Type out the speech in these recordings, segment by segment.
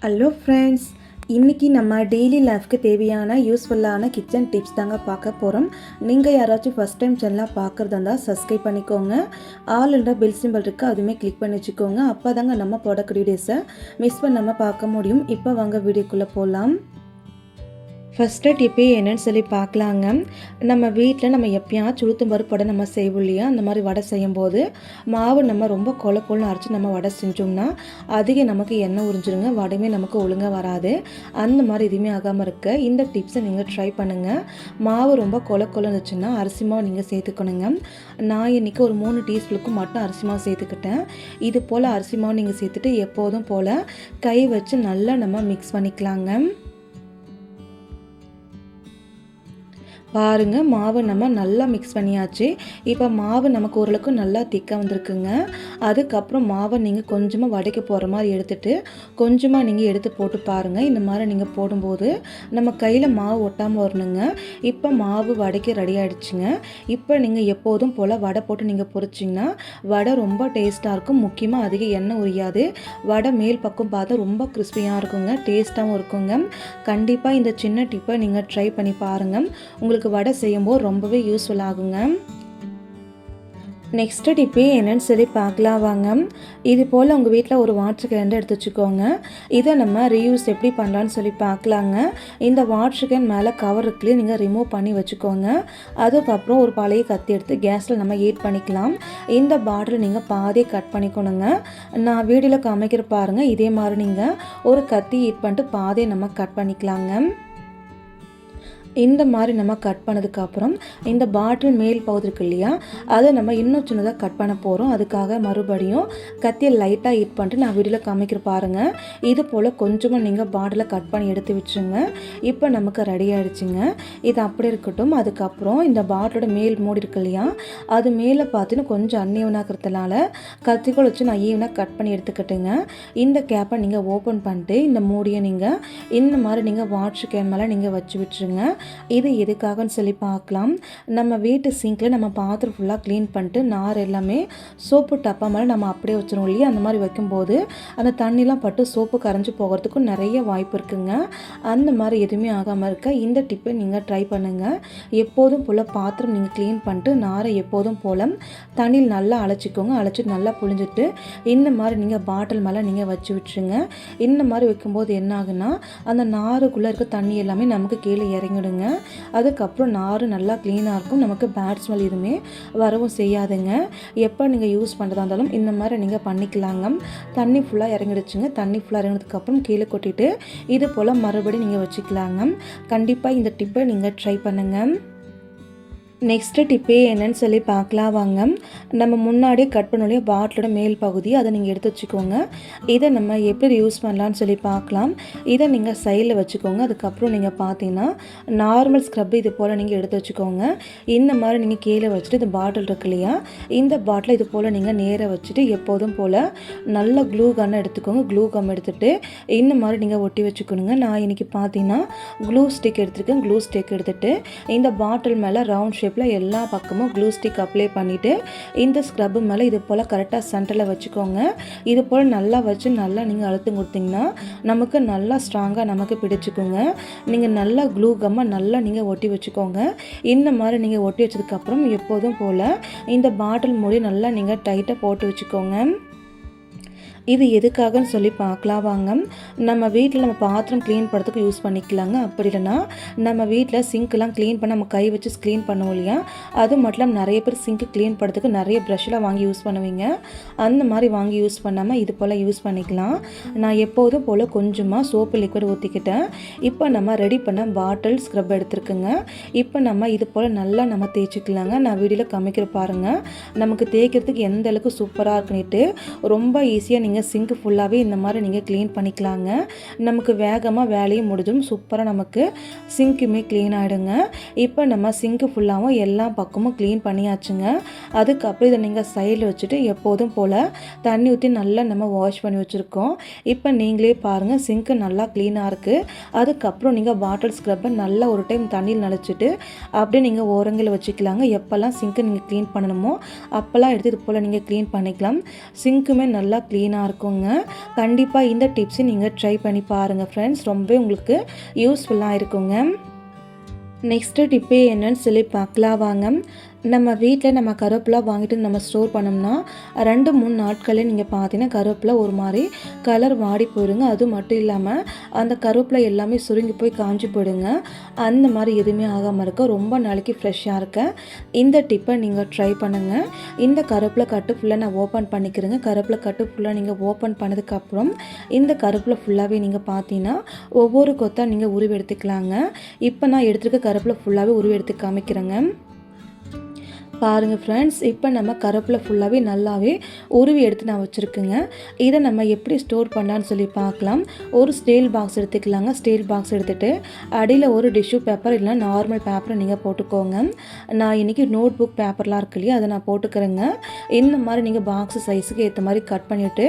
Hello friends, இன்றைக்கி நம்ம daily லைஃப்க்கு தேவையான யூஸ்ஃபுல்லான கிச்சன் டிப்ஸ் தாங்க பார்க்க போகிறோம். நீங்கள் யாராச்சும் ஃபஸ்ட் டைம் சேனலாக பார்க்குறதா இருந்தால் சப்ஸ்கிரைப் பண்ணிக்கோங்க. ஆல்ன்ற பெல் சிம்பிள் இருக்குது, அதுவுமே கிளிக் பண்ணி வச்சுக்கோங்க. அப்போ தாங்க நம்ம போடக்கூடிய வீடியோஸை மிஸ் பண்ணாமல் பார்க்க முடியும். இப்போ வாங்க வீடியோக்குள்ளே போகலாம். ஃபஸ்ட்டு டிப்பே என்னன்னு சொல்லி பார்க்கலாங்க. நம்ம வீட்டில் நம்ம எப்பயாச்சும் உளுத்தம் பருப்பு வடை நம்ம செய்வோம் இல்லையா, அந்த மாதிரி வடை செய்யும்போது மாவு நம்ம ரொம்ப கொலன்னு அரைச்சி நம்ம வடை செஞ்சோம்னா அதிக நமக்கு எண்ணெய் உறிஞ்சிருங்க, வடையுமே நமக்கு ஒழுங்காக வராது. அந்த மாதிரி எதுவுமே ஆகாமல் இருக்க இந்த டிப்ஸை நீங்கள் ட்ரை பண்ணுங்கள். மாவு ரொம்ப கொலன்னு இருந்துச்சுன்னா அரிசி மாவு நீங்கள் சேர்த்துக்கணுங்க. நான் இன்றைக்கி ஒரு 3 டீஸ்பூனுக்கு மட்டும் அரிசி மாவு சேர்த்துக்கிட்டேன். இது போல் அரிசி மாவு நீங்கள் சேர்த்துட்டு எப்போதும் போல் கை வச்சு நல்லா நம்ம மிக்ஸ் பண்ணிக்கலாங்க. பாருங்கள், மாவு நம்ம நல்லா மிக்ஸ் பண்ணியாச்சு. இப்போ மாவு நமக்கு ஓரளவுக்கு நல்லா திக்காக வந்திருக்குங்க. அதுக்கப்புறம் மாவை நீங்கள் கொஞ்சமாக வடைக்க போகிற மாதிரி எடுத்துகிட்டு கொஞ்சமாக நீங்கள் எடுத்து போட்டு பாருங்கள். இந்த மாதிரி நீங்கள் போடும்போது நம்ம கையில் மாவு ஒட்டாமல் வரணுங்க. இப்போ மாவு வடைக்கு ரெடி ஆகிடுச்சுங்க. இப்போ நீங்கள் எப்போதும் போல் வடை போட்டு நீங்கள் பொரிச்சிங்கன்னா வடை ரொம்ப டேஸ்ட்டாக இருக்கும். முக்கியமாக அதிக எண்ணெய் உரியாது. வடை மேல் பக்கம் பார்த்தா ரொம்ப கிறிஸ்பியாக இருக்குங்க, டேஸ்ட்டாகவும் இருக்குங்க. கண்டிப்பாக இந்த சின்ன டிப்பை நீங்கள் ட்ரை பண்ணி பாருங்கள். உங்களுக்கு வடை செய்யும்போது ரொம்பவே யூஸ்ஃபுல் ஆகுங்க. நெக்ஸ்ட்டு டிப்பே என்னன்னு சொல்லி பார்க்கலாம் வாங்க. இது போல் உங்கள் வீட்டில் ஒரு வாட்டர் கேன் எடுத்து வச்சுக்கோங்க. இதை நம்ம ரீயூஸ் எப்படி பண்ணலான்னு சொல்லி பார்க்கலாங்க. இந்த வாட்டர் கேன் மேலே கவர் இருக்குல்லையே, நீங்கள் ரிமூவ் பண்ணி வச்சுக்கோங்க. அதுக்கப்புறம் ஒரு பழைய கத்தி எடுத்து கேஸில் நம்ம ஹீட் பண்ணிக்கலாம். இந்த பாட்டில் நீங்கள் பாதியை கட் பண்ணிக்கணுங்க. நான் வீடியோவில் காமிக்கிற பாருங்கள், இதே மாதிரி நீங்கள் ஒரு கத்தி ஹீட் பண்ணிட்டு பாதியை நம்ம கட் பண்ணிக்கலாங்க. இந்த மாதிரி நம்ம கட் பண்ணதுக்கப்புறம் இந்த பாட்டில் மேல் பகுதி இருக்கு இல்லையா, அதை நம்ம இன்னும் சின்னதாக கட் பண்ண போகிறோம். அதுக்காக மறுபடியும் கத்தியை லைட்டாக ஹீட் பண்ணிட்டு நான் வீடியோவில் காமிக்கிற பாருங்கள். இது போல் கொஞ்சமாக நீங்கள் பாட்டிலை கட் பண்ணி எடுத்து வச்சுங்க. இப்போ நமக்கு ரெடி ஆகிடுச்சுங்க. இது அப்படி இருக்கட்டும். அதுக்கப்புறம் இந்த பாட்டிலோட மேல் மூடி இருக்கு இல்லையா, அது மேலே பார்த்தீங்கன்னா கொஞ்சம் அன்ஈவனாகிறதுனால கத்திக்கோள் வச்சு நான் ஈவனாக கட் பண்ணி எடுத்துக்கிட்டுங்க. இந்த கேப்பை நீங்கள் ஓப்பன் பண்ணிட்டு இந்த மூடியை நீங்கள் இந்த மாதிரி நீங்கள் வாட்டர் கேன் மேலே நீங்கள் வச்சு விட்டுருங்க. இது எதுக்காகன்னு சொல்லி பார்க்கலாம். நம்ம வீட்டு சிங்கில் நம்ம பாத்திரம் ஃபுல்லாக க்ளீன் பண்ணிட்டு நார் எல்லாமே சோப்பு டப்பா மேலே நம்ம அப்படியே வச்சிருவோம் இல்லையா, அந்த மாதிரி வைக்கும்போது அந்த தண்ணிலாம் பட்டு சோப்பு கரைஞ்சி போகிறதுக்கும் நிறைய வாய்ப்பு இருக்குங்க. அந்த மாதிரி எதுவுமே ஆகாமல் இருக்க இந்த டிப்பை நீங்கள் ட்ரை பண்ணுங்கள். எப்போதும் போல் பாத்திரம் நீங்கள் க்ளீன் பண்ணிட்டு நாரை எப்போதும் போல் தண்ணியில் நல்லா அழைச்சிக்கோங்க. அழைச்சிட்டு நல்லா புழிஞ்சிட்டு இந்த மாதிரி நீங்கள் பாட்டில் மேலே நீங்கள் வச்சு விட்டுருங்க. இந்த மாதிரி வைக்கும்போது என்ன ஆகுன்னா அந்த நாருக்குள்ளே இருக்க தண்ணி எல்லாமே நமக்கு கீழே இறங்கிடுங்க. அதுக்கப்புறம் நார் நல்லா க்ளீனாக இருக்கும். நமக்கு பேட் ஸ்மெல் எதுவுமே வரவும் செய்யாதுங்க. எப்போ நீங்கள் யூஸ் பண்ணுறதா இருந்தாலும் இந்த மாதிரி நீங்கள் பண்ணிக்கலாங்க. தண்ணி ஃபுல்லாக இறங்கிடுச்சுங்க. தண்ணி ஃபுல்லாக இறங்கினதுக்கப்புறம் கீழே கொட்டிட்டு இது போல் மறுபடியும் நீங்கள் வச்சுக்கலாங்க. கண்டிப்பாக இந்த டிப்பை நீங்கள் ட்ரை பண்ணுங்கள். நெக்ஸ்ட்டு டிப்பே என்னன்னு சொல்லி பார்க்கலாம் வாங்க. நம்ம முன்னாடியே கட் பண்ணக்கூடிய பாட்டிலோட மேல் பகுதி அதை நீங்கள் எடுத்து வச்சுக்கோங்க. இதை நம்ம எப்படி யூஸ் பண்ணலான்னு சொல்லி பார்க்கலாம். இதை நீங்கள் சைடில் வச்சுக்கோங்க. அதுக்கப்புறம் நீங்கள் பார்த்தீங்கன்னா நார்மல் ஸ்க்ரப் இது போல் நீங்கள் எடுத்து வச்சுக்கோங்க. இந்த மாதிரி நீங்கள் கீழே வச்சுட்டு இந்த பாட்டில் இருக்கு இல்லையா, இந்த பாட்டில் இது போல் நீங்கள் நேராக வச்சுட்டு எப்போதும் போல் நல்ல க்ளூ கன்னை எடுத்துக்கோங்க. க்ளூ கம் எடுத்துகிட்டு இந்த மாதிரி நீங்கள் ஒட்டி வச்சுக்கணுங்க. நான் இன்றைக்கி பார்த்தீங்கன்னா க்ளூ ஸ்டிக் எடுத்துருக்கேன். க்ளூ ஸ்டிக் எடுத்துகிட்டு இந்த பாட்டில் மேலே ரவுண்ட் எல்லா பக்கமும் க்ளூ ஸ்டிக் அப்ளை பண்ணிவிட்டு இந்த ஸ்க்ரப்பு மேலே இது போல் கரெக்டாக சென்டரில் வச்சுக்கோங்க. இது போல் நல்லா வச்சு நல்லா நீங்கள் அழுத்தம் கொடுத்தீங்கன்னா நமக்கு நல்லா ஸ்ட்ராங்காக நமக்கு பிடிச்சிக்கோங்க. நீங்கள் நல்லா க்ளூ கம்மை நல்லா நீங்கள் ஒட்டி வச்சுக்கோங்க. இந்த மாதிரி நீங்கள் ஒட்டி வச்சதுக்கப்புறம் எப்போதும் போல் இந்த பாட்டில் மூடி நல்லா நீங்கள் டைட்டாக போட்டு வச்சுக்கோங்க. இது எதுக்காகன்னு சொல்லி பார்க்கலாம் வாங்க. நம்ம வீட்டில் நம்ம பாத்திரம் க்ளீன் பண்ணுறதுக்கு யூஸ் பண்ணிக்கலாங்க. அப்படி இல்லைன்னா நம்ம வீட்டில் சிங்க்கெலாம் க்ளீன் பண்ண நம்ம கை வச்சு க்ளீன் பண்ணுவோம் இல்லையா, அது மட்டும் நிறைய பேர் சிங்க்கு க்ளீன் பண்ணுறதுக்கு நிறைய ப்ரஷ்லாம் வாங்கி யூஸ் பண்ணுவீங்க. அந்த மாதிரி வாங்கி யூஸ் பண்ணாமல் இது போல் யூஸ் பண்ணிக்கலாம். நான் எப்போதும் போல் கொஞ்சமாக சோப்பு லிக்விட் ஊற்றிக்கிட்டேன். இப்போ நம்ம ரெடி பண்ண பாட்டில் ஸ்க்ரப் எடுத்துருக்குங்க. இப்போ நம்ம இது போல் நல்லா நம்ம தேய்ச்சிக்கலாங்க. நான் வீடியோவில் காமிக்கிற பாருங்கள். நமக்கு தேய்க்கிறதுக்கு எந்த அளவுக்கு சூப்பராக இருக்குன்னுட்டு ரொம்ப ஈஸியாக நீங்கள் சிங்க் ஃபுல்லாகவே இந்த மாதிரி நீங்கள் க்ளீன் பண்ணிக்கலாங்க. நமக்கு வேகமாக வேலையும் முடிஞ்சும் சூப்பராக நமக்கு சிங்க்குமே க்ளீன் ஆகிடுங்க. இப்போ நம்ம சிங்க்கு ஃபுல்லாகவும் எல்லா பக்கமும் க்ளீன் பண்ணியாச்சுங்க. அதுக்கப்புறம் இதை நீங்கள் சைடில் வச்சுட்டு எப்போதும் போல் தண்ணி ஊற்றி நல்லா நம்ம வாஷ் பண்ணி வச்சுருக்கோம். இப்போ நீங்களே பாருங்கள், சிங்க்கு நல்லா க்ளீனாக இருக்குது. அதுக்கப்புறம் நீங்கள் பாட்டில் ஸ்க்ரப்பை நல்லா ஒரு டைம் தண்ணியில் நனைச்சிட்டு அப்படியே நீங்கள் ஓரங்களில் வச்சுக்கலாங்க. எப்போல்லாம் சிங்க்கு நீங்கள் க்ளீன் பண்ணணுமோ அப்போல்லாம் எடுத்து இது போல் நீங்கள் க்ளீன் பண்ணிக்கலாம். சிங்க்குமே நல்லா க்ளீனாக சூப்பராக இருக்குங்க. கண்டிப்பாக இந்த டிப்ஸை நீங்கள் ட்ரை பண்ணி பாருங்கள் ஃப்ரெண்ட்ஸ். ரொம்பவே உங்களுக்கு யூஸ்ஃபுல்லாக இருக்குங்க. நெக்ஸ்ட்டு டிப்பு என்னன்னு சொல்லி பார்க்கலாம் வாங்க. நம்ம வீட்டில் நம்ம கருவேப்பிலை வாங்கிட்டு நம்ம ஸ்டோர் பண்ணோம்னா 2-3 நாட்களே நீங்கள் பார்த்தீங்கன்னா கருவேப்பிலை ஒரு மாதிரி கலர் வாடி போயிடுங்க. அது மட்டும் இல்லாமல் அந்த கருவேப்பிலை எல்லாமே சுருங்கி போய் காஞ்சி போயிடுங்க. அந்த மாதிரி எதுவுமே ஆகாமல் இருக்க ரொம்ப நாளைக்கு ஃப்ரெஷ்ஷாக இருக்க இந்த டிப்பை நீங்கள் ட்ரை பண்ணுங்கள். இந்த கருவேப்பிலை கட்டு ஃபுல்லாக நான் ஓப்பன் பண்ணிக்கிறேங்க. கருவேப்பிலை கட்டு ஃபுல்லாக நீங்கள் ஓப்பன் பண்ணதுக்கப்புறம் இந்த கருவேப்பிலை ஃபுல்லாகவே நீங்கள் பார்த்தீங்கன்னா ஒவ்வொரு கொத்தாக நீங்கள் உருவி எடுத்துக்கலாங்க. இப்போ நான் எடுத்துருக்க கருவேப்பிலை ஃபுல்லாகவே உருவி எடுத்து காமிக்கிறேங்க. பாருங்கள் ஃப்ரெண்ட்ஸ், இப்போ நம்ம கருவேப்பிலை ஃபுல்லாகவே நல்லாவே உருவி எடுத்து நான் வச்சுருக்கேங்க. இதை நம்ம எப்படி ஸ்டோர் பண்ணலான்னு சொல்லி பார்க்கலாம். ஒரு ஸ்டீல் பாக்ஸ் எடுத்துக்கலாங்க. ஸ்டீல் பாக்ஸ் எடுத்துகிட்டு அடியில் ஒரு டிஷ்யூ பேப்பர் இல்லைனா நார்மல் பேப்பரை நீங்கள் போட்டுக்கோங்க. நான் இன்றைக்கி நோட் புக் பேப்பர்லாம் இருக்கு இல்லையா, அதை நான் போட்டுக்கிறேங்க. இந்த மாதிரி நீங்கள் பாக்ஸு சைஸுக்கு ஏற்ற மாதிரி கட் பண்ணிவிட்டு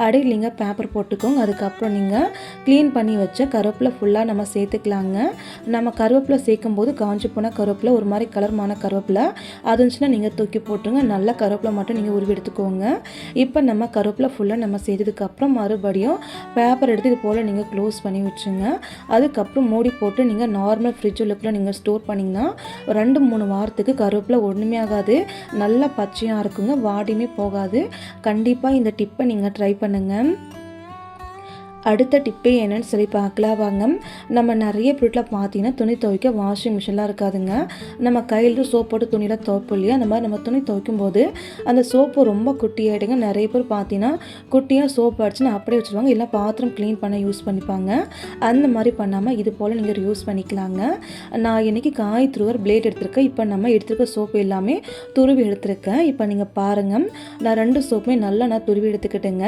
அடியில் நீங்கள் பேப்பர் போட்டுக்கோங்க. அதுக்கப்புறம் நீங்கள் க்ளீன் பண்ணி வச்ச கருவேப்பிலை ஃபுல்லாக நம்ம சேர்த்துக்கலாங்க. நம்ம கருவேப்பிலை சேர்க்கும் போது காஞ்சி போன கருவேப்பிலை ஒரு மாதிரி கலர்மான கருவேப்பிலை அது நீங்கள் தூக்கி போட்டுருங்க. நல்ல கருவேப்பிலை மட்டும் நீங்கள் உருவி எடுத்துக்கோங்க. இப்போ நம்ம கருவேப்பிலை ஃபுல்லாக நம்ம செய்ததுக்கப்புறம் மறுபடியும் பேப்பர் எடுத்து இது போல் நீங்கள் க்ளோஸ் பண்ணி வச்சுங்க. அதுக்கப்புறம் மூடி போட்டு நீங்கள் நார்மல் ஃப்ரிட்ஜ் லுக்கில் நீங்கள் ஸ்டோர் பண்ணிங்கன்னா 2-3 வாரத்துக்கு கருவேப்பிலை ஒன்றுமே ஆகாது. நல்லா பச்சையாக இருக்குங்க, வாடியுமே போகாது. கண்டிப்பாக இந்த டிப்பை நீங்கள் ட்ரை பண்ணுங்கள். அடுத்த டிப்பே என்னன்னு சொல்லி பார்க்கலாம் வாங்க. நம்ம நிறைய பொருட்களை பார்த்தீங்கன்னா துணி துவைக்க வாஷிங் மிஷின்லாம் இருக்காதுங்க. நம்ம கையில் சோப் போட்டு துணியில் துவைப்போம் இல்லையா, அந்த மாதிரி நம்ம துணி துவைக்கும் போது அந்த சோப்பு ரொம்ப குட்டியாகிடுங்க. நிறைய பேர் பார்த்தீங்கன்னா குட்டியாக சோப் அடிச்சுன்னு அப்படியே வச்சுருவாங்க, இல்லை பாத்திரம் க்ளீன் பண்ண யூஸ் பண்ணிப்பாங்க. அந்த மாதிரி பண்ணாமல் இது போல் நீங்கள் யூஸ் பண்ணிக்கலாங்க. நான் இன்றைக்கி காய் துருவர் பிளேட் எடுத்திருக்கேன். இப்போ நம்ம எடுத்துருக்க சோப்பு எல்லாமே துருவி எடுத்துருக்கேன். இப்போ நீங்கள் பாருங்கள், நான் 2 சோப்புமே நல்லா நான் துருவி எடுத்துக்கிட்டேங்க.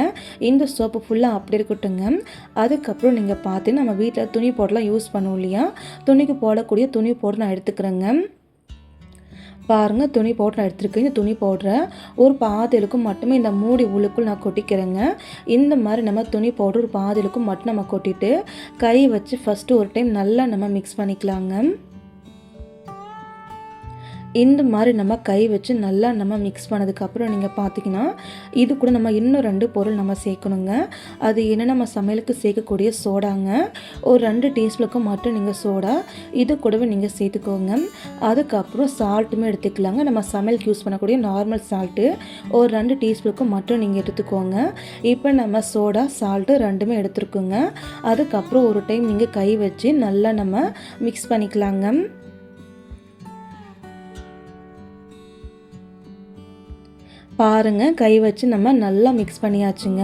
இந்த சோப்பு ஃபுல்லாக அப்படி இருக்கட்டுங்க. அதுக்கப்புறம் நீங்கள் பார்த்து நம்ம வீட்டில் துணி போடலாம் யூஸ் பண்ணுவோம் இல்லையா, துணிக்கு போடக்கூடிய துணி பவுடர் நான் எடுத்துக்கிறேங்க. பாருங்கள், துணி பவுடர் நான் எடுத்துருக்கேன். இந்த துணி பவுடரை ஒரு பாதிலுக்கும் மட்டுமே இந்த மூடி உள்ளுக்குள் நான் கொட்டிக்கிறேங்க. இந்த மாதிரி நம்ம துணி பவுடர் ஒரு பாதிலுக்கும் மட்டும் நம்ம கொட்டிட்டு கை வச்சு ஃபஸ்ட்டு ஒரு டைம் நல்லா நம்ம மிக்ஸ் பண்ணிக்கலாங்க. இந்த மாதிரி நம்ம கை வச்சு நல்லா நம்ம மிக்ஸ் பண்ணதுக்கப்புறம் நீங்கள் பார்த்தீங்கன்னா இது கூட நம்ம இன்னும் 2 பொருள் நம்ம சேர்க்கணுங்க. அது என்ன, நம்ம சமையலுக்கு சேர்க்கக்கூடிய சோடாங்க. ஒரு 2 டீஸ்பூனுக்கு மட்டும் நீங்கள் சோடா இது கூடவே நீங்கள் சேர்த்துக்கோங்க. அதுக்கப்புறம் சால்ட்டுமே எடுத்துக்கலாங்க. நம்ம சமையலுக்கு யூஸ் பண்ணக்கூடிய நார்மல் சால்ட்டு ஒரு 2 டீஸ்பூனுக்கு மட்டும் நீங்கள் எடுத்துக்கோங்க. இப்போ நம்ம சோடா சால்ட்டு 2மே எடுத்துருக்கோங்க. அதுக்கப்புறம் ஒரு டைம் நீங்கள் கை வச்சு நல்லா நம்ம மிக்ஸ் பண்ணிக்கலாங்க. பாருங்கள், கை வச்சு நம்ம நல்லா மிக்ஸ் பண்ணியாச்சுங்க.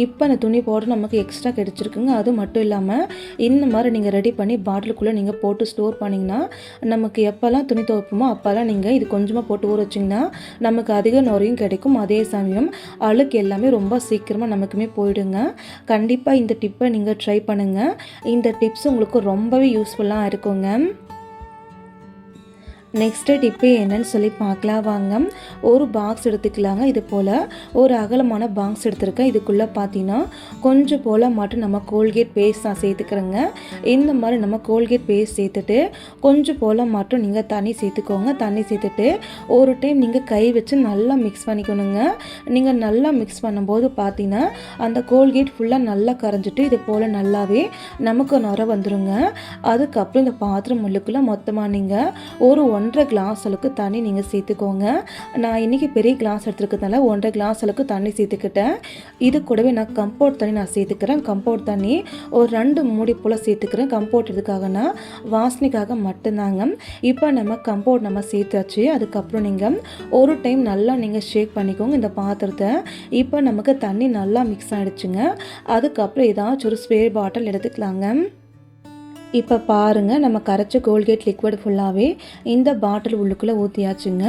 இப்போ அந்த துணி பவுடர் நமக்கு எக்ஸ்ட்ரா கிடச்சிருக்குங்க. அது மட்டும் இல்லாமல் இந்த மாதிரி நீங்கள் ரெடி பண்ணி பாட்டிலுக்குள்ளே நீங்கள் போட்டு ஸ்டோர் பண்ணிங்கன்னா நமக்கு எப்போல்லாம் துணி துவைப்போமோ அப்போல்லாம் நீங்கள் இது கொஞ்சமாக போட்டு ஊற வச்சிங்கன்னா நமக்கு அதிக நுரையும் கிடைக்கும். அதே சமயம் அழுக்கு எல்லாமே ரொம்ப சீக்கிரமாக நமக்குமே போயிடுங்க. கண்டிப்பாக இந்த டிப்பை நீங்கள் ட்ரை பண்ணுங்கள். இந்த டிப்ஸ் உங்களுக்கு ரொம்பவே யூஸ்ஃபுல்லாக இருக்குங்க. நெக்ஸ்ட்டு டிப்பு என்னன்னு சொல்லி பார்க்கலாம் வாங்க. ஒரு பாக்ஸ் எடுத்துக்கலாங்க. இது போல் ஒரு அகலமான பாக்ஸ் எடுத்துருக்கேன். இதுக்குள்ளே பார்த்தீங்கன்னா கொஞ்சம் போல் மட்டும் நம்ம கோல்கேட் பேஸ்ட் நான் சேர்த்துக்கிறேங்க. இந்த மாதிரி நம்ம கோல்கேட் பேஸ்ட் சேர்த்துட்டு கொஞ்சம் போல் மட்டும் நீங்கள் தண்ணி சேர்த்துக்கோங்க. தண்ணி சேர்த்துட்டு ஒரு டைம் நீங்கள் கை வச்சு நல்லா மிக்ஸ் பண்ணிக்கணுங்க. நீங்கள் நல்லா மிக்ஸ் பண்ணும்போது பார்த்தீங்கன்னா அந்த கோல்கேட் ஃபுல்லாக நல்லா கரைஞ்சிட்டு இது போல் நல்லாவே நமக்கு நுர வந்துடுங்க. அதுக்கப்புறம் இந்த பாத்திரம் முள்ளுக்குள்ளே மொத்தமாக நீங்கள் ஒரு 1.5 கிளாஸ் அளவுக்கு தண்ணி நீங்கள் சேர்த்துக்கோங்க. நான் இன்றைக்கி பெரிய கிளாஸ் எடுத்துருக்கிறதுனால 1.5 கிளாஸ் அளவுக்கு தண்ணி சேர்த்துக்கிட்டேன். இது கூடவே நான் கம்போர்ட் தண்ணி நான் சேர்த்துக்கிறேன். கம்போர்ட் தண்ணி ஒரு 2 மூடி போல் சேர்த்துக்கிறேன். கம்போர்ட் எதுக்காகனா வாசனைக்காக மட்டும்தாங்க. இப்போ நம்ம கம்போர்ட் நம்ம சேர்த்தாச்சு. அதுக்கப்புறம் நீங்கள் ஒரு டைம் நல்லா நீங்கள் ஷேக் பண்ணிக்கோங்க இந்த பாத்திரத்தை. இப்போ நமக்கு தண்ணி நல்லா மிக்ஸ் ஆகிடுச்சுங்க. அதுக்கப்புறம் ஏதாச்சும் ஒரு ஸ்ப்ரே பாட்டில் எடுத்துக்கலாங்க. இப்போ பாருங்கள், நம்ம கரைச்ச கோல்கேட் லிக்விட் ஃபுல்லாகவே இந்த பாட்டில் உள்ளுக்குள்ளே ஊற்றியாச்சுங்க.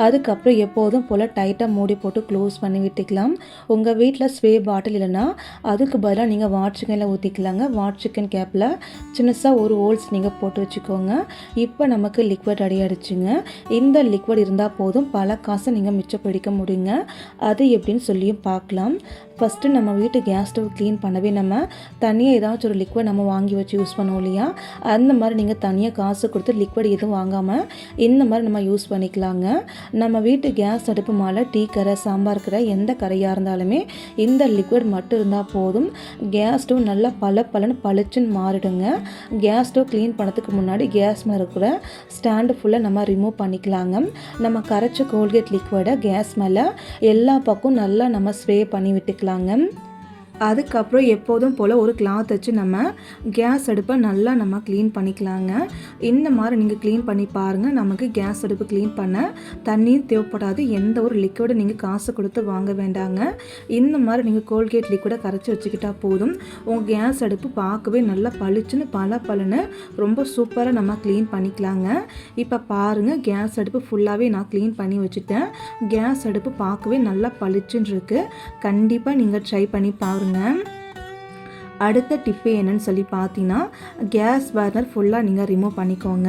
அதுக்கப்புறம் எப்போதும் போல் டைட்டாக மூடி போட்டு க்ளோஸ் பண்ணி விட்டுக்கலாம். உங்கள் வீட்டில் ஸ்ப்ரே பாட்டில் இல்லைன்னா அதுக்கு பதிலாக நீங்கள் வாட் சிக்கனில் ஊற்றிக்கலாங்க. வாட் சிக்கன் கேப்பில் சின்னசாக ஒரு ஹோல்ஸ் நீங்கள் போட்டு வச்சுக்கோங்க. இப்போ நமக்கு லிக்விட் ரெடி ஆகிடுச்சுங்க. இந்த லிக்விட் இருந்தால் போதும் பல காசை நீங்கள் மிச்சம் பிடிக்க முடியுங்க. அது எப்படின்னு சொல்லியும் பார்க்கலாம். ஃபஸ்ட்டு நம்ம வீட்டு கேஸ் ஸ்டவ் க்ளீன் பண்ணவே நம்ம தனியாக ஏதாச்சும் ஒரு லிக்விட் நம்ம வாங்கி வச்சு யூஸ் பண்ணுவோம் இல்லையா, அந்த மாதிரி நீங்கள் தனியாக காசு கொடுத்து லிக்விட் எதுவும் வாங்காமல் இந்த மாதிரி நம்ம யூஸ் பண்ணிக்கலாங்க. நம்ம வீட்டு கேஸ் அடுப்பு மேலே டீ கரை, சாம்பார் கரை, எந்த கரையாக இருந்தாலுமே இந்த லிக்விட் மட்டும் இருந்தால் போதும். கேஸ் ஸ்டவ் நல்லா பளிச்சுன்னு மாறிடுங்க. கேஸ் ஸ்டவ் க்ளீன் பண்ணதுக்கு முன்னாடி கேஸ் மேலே இருக்கிற ஸ்டாண்டு ஃபுல்லாக நம்ம ரிமூவ் பண்ணிக்கலாங்க. நம்ம கரைச்ச கோல்கேட் லிக்விடை கேஸ் மேலே எல்லா பக்கம் நல்லா நம்ம ஸ்ப்ரே பண்ணி விட்டுக்கலாங்க. அதுக்கப்புறம் எப்போதும் போல் ஒரு கிளாத் வச்சு நம்ம கேஸ் அடுப்பை நல்லா நம்ம க்ளீன் பண்ணிக்கலாங்க. இந்த மாதிரி நீங்கள் க்ளீன் பண்ணி பாருங்கள். நமக்கு கேஸ் அடுப்பு க்ளீன் பண்ண தண்ணியும் தேவைப்படாது, எந்த ஒரு லிக்விடை நீங்கள் காசு கொடுத்து வாங்க வேண்டாங்க. இந்த மாதிரி நீங்கள் கோல்கேட் லிக்விடை கரைச்சி வச்சுக்கிட்டா போதும். உங்கள் கேஸ் அடுப்பு பார்க்கவே நல்லா பளிச்சுன்னு பளபளன்னு ரொம்ப சூப்பராக நம்ம க்ளீன் பண்ணிக்கலாங்க. இப்போ பாருங்கள், கேஸ் அடுப்பு ஃபுல்லாகவே நான் க்ளீன் பண்ணி வச்சுட்டேன். கேஸ் அடுப்பு பார்க்கவே நல்லா பளிச்சுன்னு இருக்குது. கண்டிப்பாக நீங்கள் ட்ரை பண்ணி பாருங்கள். அடுத்த டிப்பு என்னன்னு சொல்லி பார்த்தீங்கன்னா, கேஸ் பர்னர் ஃபுல்லாக நீங்கள் ரிமூவ் பண்ணிக்கோங்க.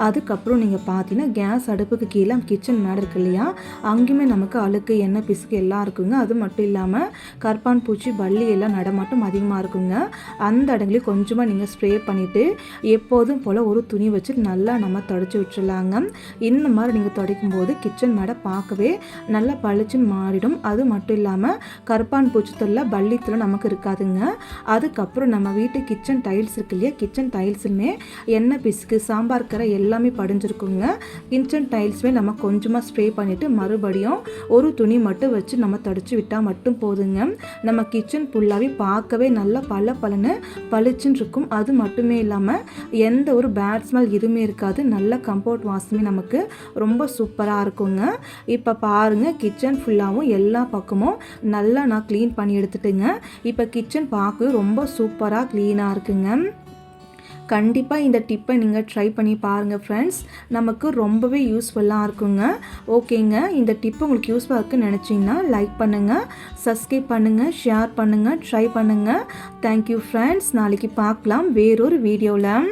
அதுக்கப்புறம் நீங்கள் பார்த்தீங்கன்னா கேஸ் அடுப்புக்கு கீழே கிச்சன் மேட் இருக்கு இல்லையா, அங்கேயுமே நமக்கு அழுக்கு, எண்ணெய், பிசுக்கு எல்லாம் இருக்குங்க. அது மட்டும் இல்லாமல் கற்பான் பூச்சி, பல்லி எல்லாம் நடமாட்டம் அதிகமாக இருக்குங்க. அந்த இடங்களையும் கொஞ்சமாக நீங்கள் ஸ்ப்ரே பண்ணிவிட்டு எப்போதும் போல் ஒரு துணி வச்சு நல்லா நம்ம தொடச்சி விட்டுருலாங்க. இந்த மாதிரி நீங்கள் துடைக்கும் போது கிச்சன் மேடை பார்க்கவே நல்லா பளிச்சுன்னு மாறிடும். அது மட்டும் இல்லாமல் கற்பான் பூச்சி தொல்லை, பல்லி தொல்லை நமக்கு இருக்காதுங்க. அதுக்கப்புறம் நம்ம வீட்டு கிச்சன் டைல்ஸ் இருக்கு இல்லையா, கிச்சன் டைல்ஸுமே எண்ணெய், பிசுக்கு, சாம்பார் கரை எல்லாமே படிஞ்சிருக்குங்க. கிச்சன் டைல்ஸுமே நம்ம கொஞ்சமாக ஸ்ப்ரே பண்ணிவிட்டு மறுபடியும் ஒரு துணி மட்டும் வச்சு நம்ம தொடச்சி விட்டால் மட்டும் போதுங்க. நம்ம கிச்சன் ஃபுல்லாகவே பார்க்கவே நல்லா பளபளன்னு பளிச்சுன்னு இருக்கும். அது மட்டுமே இல்லாமல் எந்த ஒரு பேட் ஸ்மெல் எதுவுமே இருக்காது. நல்ல கம்போர்ட் வாசமே நமக்கு ரொம்ப சூப்பராக இருக்குங்க. இப்போ பாருங்கள், கிச்சன் ஃபுல்லாகவும் எல்லா பக்கமும் நல்லா நான் க்ளீன் பண்ணி எடுத்துட்டுங்க. இப்போ கிச்சன் பார்க்கவே ரொம்ப சூப்பராக க்ளீனாக இருக்குங்க. கண்டிப்பாக இந்த டிப்பை நீங்கள் ட்ரை பண்ணி பாருங்கள் ஃப்ரெண்ட்ஸ். நமக்கு ரொம்பவே யூஸ்ஃபுல்லாக இருக்குங்க. ஓகேங்க, இந்த டிப்பு உங்களுக்கு யூஸ்ஃபுல்லாக இருக்குன்னு நினச்சிங்கன்னா லைக் பண்ணுங்கள், சப்ஸ்கிரைப் பண்ணுங்கள், ஷேர் பண்ணுங்கள், ட்ரை பண்ணுங்கள். Thank you friends. நாளைக்கு பார்க்கலாம் வேறொரு வீடியோவில்.